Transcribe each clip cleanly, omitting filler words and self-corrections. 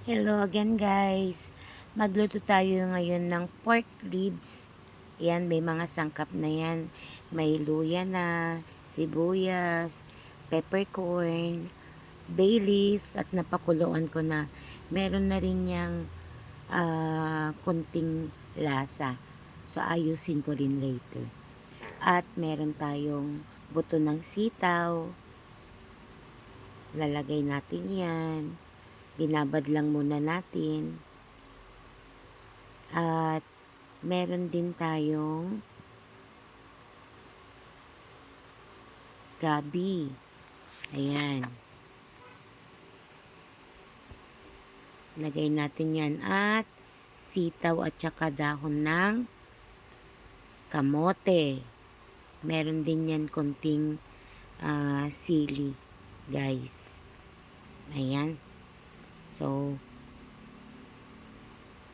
Hello again guys. Magluto tayo ngayon ng pork ribs. Yan, may mga sangkap na yan. May luya na, sibuyas, peppercorn, bay leaf, at napakuluan ko na. Meron na rin yang konting lasa. So ayusin ko rin later. At meron tayong buto ng sitaw. Lalagay natin yan. Binabad lang muna natin. At meron din tayong gabi. Ayan. Lagay natin yan. At sitaw at saka dahon ng kamote. Meron din yan konting sili, guys. Ayan. So,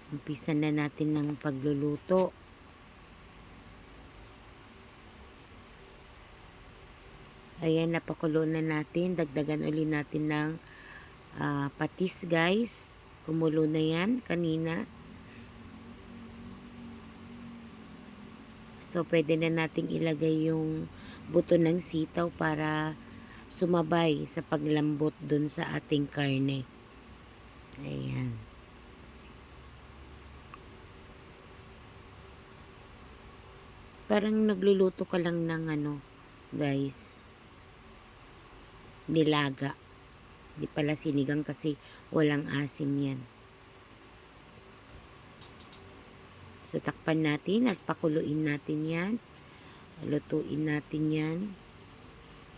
umpisa na natin ng pagluluto. Ayan, napakulo na natin. Dagdagan uli natin ng patis, guys. Kumulo na yan kanina. So, pwede na nating ilagay yung buto ng sitaw para sumabay sa paglambot dun sa ating karne. Ayan. Parang nagluluto ka lang ng guys, nilaga. Di pala sinigang kasi walang asim yan. So, takpan natin at pakuluin natin yan. Lutuin natin yan.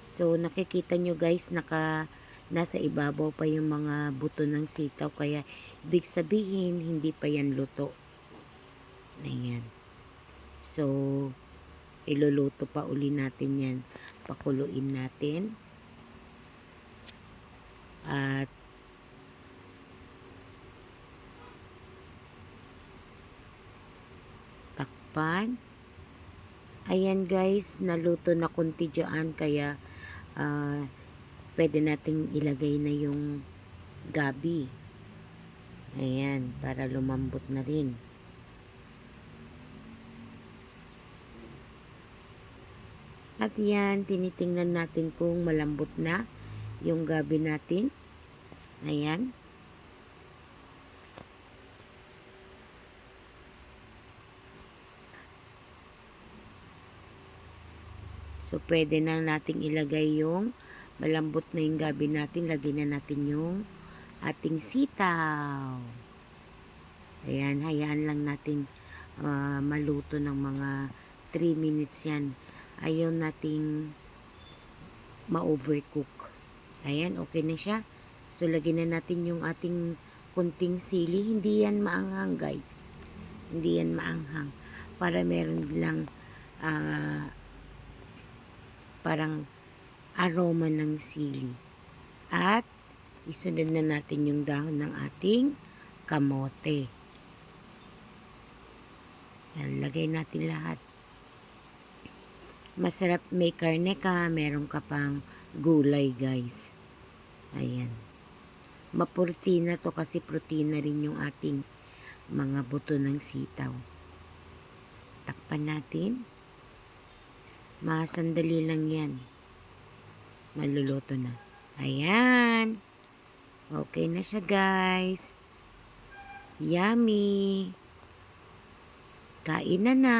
So, nakikita nyo guys, nasa ibabaw pa yung mga buto ng sitaw. Kaya, ibig sabihin, hindi pa yan luto. Ayan. So, iluluto pa uli natin yan. Pakuluin natin. At, takpan. Ayan guys, naluto na kunti dyan. Kaya, pwede nating ilagay na yung gabi. Ayan, para lumambot na rin. At yan, tinitingnan natin kung malambot na yung gabi natin. Ayan. So, pwede na nating ilagay yung malambot na yung gabi natin. Lagyan na natin yung ating sitaw. Ayan, hayaan lang natin maluto ng mga 3 minutes yan. Ayaw nating ma-overcook. Ayan, okay na siya. So, lagyan na natin yung ating kunting sili. Hindi yan maanghang, guys. Hindi yan maanghang. Para meron lang parang aroma ng sili. At, isunod na natin yung dahon ng ating kamote. Yan, lagay natin lahat. Masarap, may karne ka, meron ka pang gulay guys. Ayan. Maprotina to kasi protina rin yung ating mga buto ng sitaw. Takpan natin. Sandali lang yan. Maluluto na. Ayan. Okay na siya guys. Yummy. Kain na na.